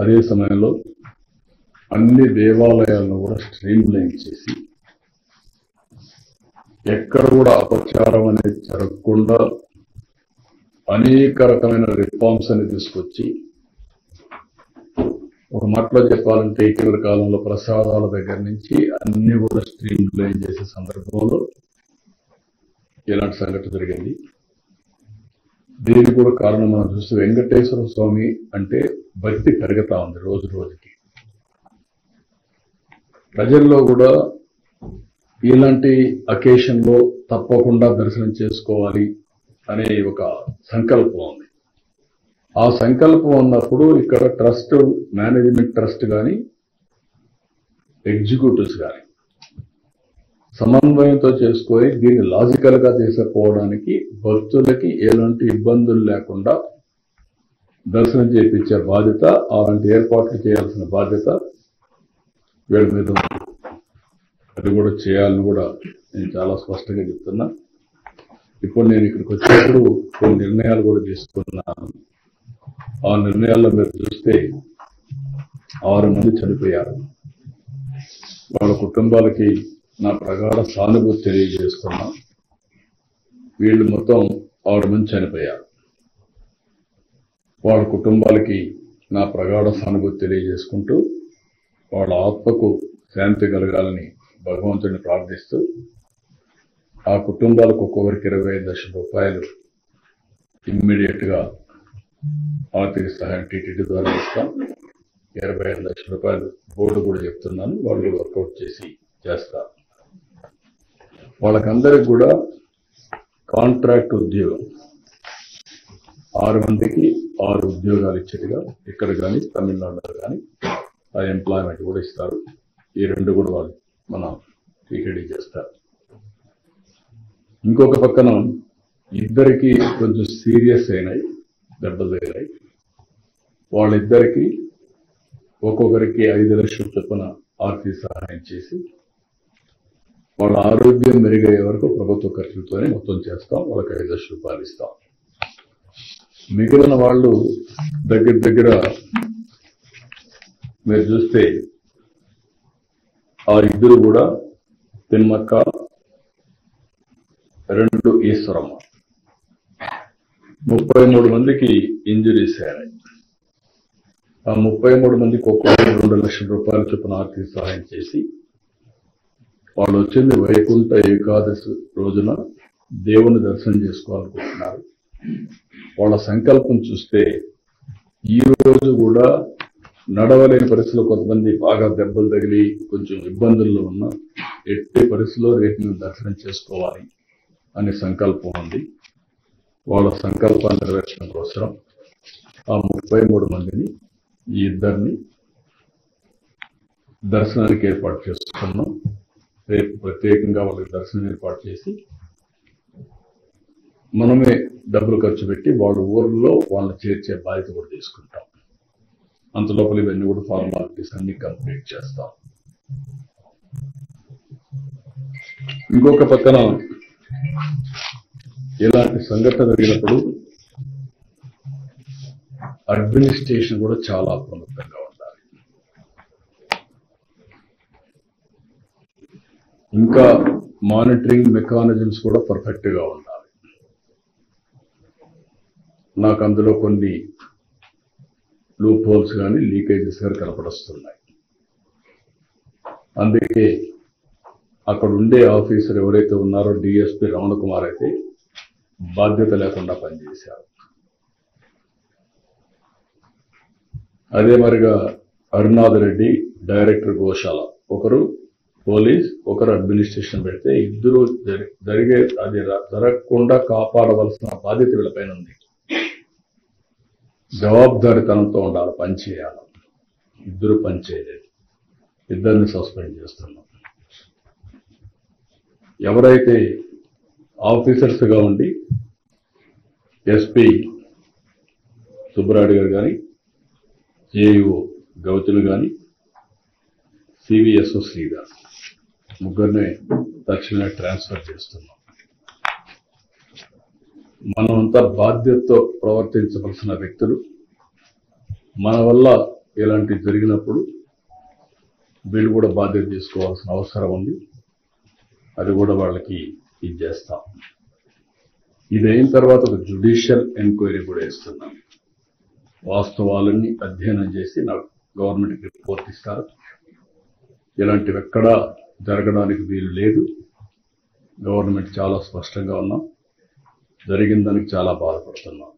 అదే సమయంలో అన్ని దేవాలయాలను కూడా స్ట్రీమ్లైన్ చేసి ఎక్కడ కూడా అపచారం అనేది జరగకుండా అనేక రకమైన రిఫార్మ్స్ అని తీసుకొచ్చి ఒక మాటలో చెప్పాలంటే ఇటీవల కాలంలో ప్రసాదాల దగ్గర నుంచి అన్ని కూడా స్ట్రీమ్లైన్ చేసే సందర్భంలో ఇలాంటి సంఘటన జరిగింది. దీనికి కూడా కారణం మనం చూస్తే వెంకటేశ్వర స్వామి అంటే భక్తి పెరుగుతా ఉంది రోజు రోజుకి. ప్రజల్లో కూడా ఇలాంటి అకేషన్ లో తప్పకుండా దర్శనం చేసుకోవాలి అనే ఒక సంకల్పం ఉంది. ఆ సంకల్పం ఉన్నప్పుడు ఇక్కడ ట్రస్ట్ మేనేజ్మెంట్ ట్రస్ట్ కానీ ఎగ్జిక్యూటివ్స్ కానీ సమన్వయంతో చేసుకొని దీన్ని లాజికల్ గా తీసుకుపోవడానికి భక్తులకి ఎలాంటి ఇబ్బందులు లేకుండా దర్శనం చేయించే బాధ్యత, అలాంటి ఏర్పాట్లు చేయాల్సిన బాధ్యత వీళ్ళ మీద ఉంది. అది కూడా చేయాలని కూడా నేను చాలా స్పష్టంగా చెప్తున్నా. ఇప్పుడు నేను ఇక్కడికి వచ్చినప్పుడు కొన్ని నిర్ణయాలు కూడా తీసుకున్నాను. ఆ నిర్ణయాల్లో మీరు చూస్తే 6 మంది చనిపోయారు. వాళ్ళ కుటుంబాలకి నా ప్రగాఢ సానుభూతి తెలియజేస్తున్నా. వీళ్ళు మొత్తం 6 మంది చనిపోయారు. వాళ్ళ కుటుంబాలకి నా ప్రగాఢ సానుభూతి తెలియజేసుకుంటూ వాళ్ళ ఆత్మకు శాంతి కలగాలని భగవంతుడిని ప్రార్థిస్తూ ఆ కుటుంబాలకు ఒక్కొక్కరికి 25 లక్షల రూపాయలు ఇమ్మీడియట్ గా ఆర్థిక సహాయం టీటీడీ ద్వారా ఇస్తాం. 25 లక్షల రూపాయలు బోర్డు కూడా చెప్తున్నాను, వాళ్ళు వర్కౌట్ చేసి చేస్తారు. వాళ్ళకందరికి కూడా కాంట్రాక్ట్ ఉద్యోగం 6 మందికి 6 ఉద్యోగాలు ఇచ్చేట్టుగా ఇక్కడ కానీ తమిళనాడులో కానీ ఆ ఎంప్లాయ్మెంట్ కూడా ఇస్తారు. ఈ 2 కూడా వాళ్ళు మన టీటీడీ చేస్తారు. ఇంకొక పక్కన ఇద్దరికి కొంచెం సీరియస్ అయినాయి, దెబ్బలు తగిలాయి. వాళ్ళిద్దరికి ఒక్కొక్కరికి 5 లక్షల చొప్పున ఆర్థిక సహాయం చేసి వాళ్ళ ఆరోగ్యం మెరుగయ్యే వరకు ప్రభుత్వ ఖర్చులతోనే మొత్తం చేస్తాం. వాళ్ళకి 5 లక్షల రూపాయలు ఇస్తాం. మిగిలిన వాళ్ళు దగ్గర మీరు చూస్తే ఆ ఇద్దరు కూడా తిమ్మక్క, 2 ఈశ్వరమ్మ, 33 మందికి ఇంజురీస్ అయ్యాయి. ఆ 33 మందికి ఒక్కొక్కరు 2 లక్షల రూపాయల చొప్పున ఆర్థిక సహాయం చేసి వాళ్ళు వచ్చింది వైకుంఠ ఏకాదశి రోజున దేవుని దర్శనం చేసుకోవాలనుకుంటున్నారు. వాళ్ళ సంకల్పం చూస్తే ఈ రోజు కూడా నడవలేని పరిస్థితుల్లో కొంతమంది బాగా దెబ్బలు తగిలి కొంచెం ఇబ్బందుల్లో ఉన్న ఎట్టి పరిస్థితుల్లో రేపు మేము దర్శనం చేసుకోవాలి అనే సంకల్పం ఉంది. వాళ్ళ సంకల్పాన్ని నెరవేర్చడం కోసం ఆ 33 మందిని ఈ ఇద్దరిని దర్శనానికి ఏర్పాటు చేసుకున్నాం. రేపు ప్రత్యేకంగా వాళ్ళకి దర్శనం ఏర్పాటు చేసి మనమే డబ్బులు ఖర్చు పెట్టి వాళ్ళ ఊర్లో వాళ్ళని చేర్చే బాధ్యత కూడా తీసుకుంటాం. అంతలోపల ఇవన్నీ కూడా ఫార్మాలిటీస్ అన్ని కంప్లీట్ చేస్తాం. ఇంకొక పక్కన ఇలాంటి సంఘటన జరిగినప్పుడు అడ్మినిస్ట్రేషన్ కూడా చాలా అప్రమత్తంగా ఉండాలి. ఇంకా మానిటరింగ్ మెకానిజమ్స్ కూడా పర్ఫెక్ట్ గా ఉండాలి. నాకు అందులో కొన్ని లూప్ హోల్స్ కానీ లీకేజెస్ కానీ కనపడొస్తున్నాయి. అందుకే అక్కడ ఉండే ఆఫీసర్ ఎవరైతే ఉన్నారో డిఎస్పీ రమణ కుమార్ అయితే బాధ్యత లేకుండా పనిచేశారు. అదే మరిగా అరుణాథ్ రెడ్డి డైరెక్టర్ గోశాల, ఒకరు పోలీస్, ఒకరు అడ్మినిస్ట్రేషన్ పెడితే ఇద్దరు జరిగే అది జరగకుండా కాపాడవలసిన బాధ్యత వీళ్ళపైన ఉంది. జవాబుదారితనంతో ఉండాలి, పనిచేయాలి. ఇద్దరు పనిచేయలేదు, ఇద్దరిని సస్పెండ్ చేస్తున్నాం. ఎవరైతే ఆఫీసర్స్ గా ఉండి ఎస్పీ సుబ్బరాయుడు గారు కానీ, జేఈఓ గౌతులు కానీ, సివిఎస్ఓ శ్రీధర్ ముగ్గురిని తక్షణమే ట్రాన్స్ఫర్ చేస్తున్నాం. మనమంతా బాధ్యతతో ప్రవర్తించవలసిన వ్యక్తులు. మన వల్ల ఇలాంటివి జరిగినప్పుడు వీళ్ళు కూడా బాధ్యత తీసుకోవాల్సిన అవసరం ఉంది. అది కూడా వాళ్ళకి ఇది చేస్తాం. ఇది అయిన తర్వాత ఒక జ్యుడిషియల్ ఎంక్వైరీ కూడా ఇస్తున్నాం. వాస్తవాలన్నీ అధ్యయనం చేసి నాకు గవర్నమెంట్కి రిపోర్ట్ ఇస్తారు. ఇలాంటివి ఎక్కడా జరగడానికి వీలు లేదు. గవర్నమెంట్ చాలా స్పష్టంగా ఉన్నాం. జరిగిన దానికి చాలా బాధపడుతున్నాం.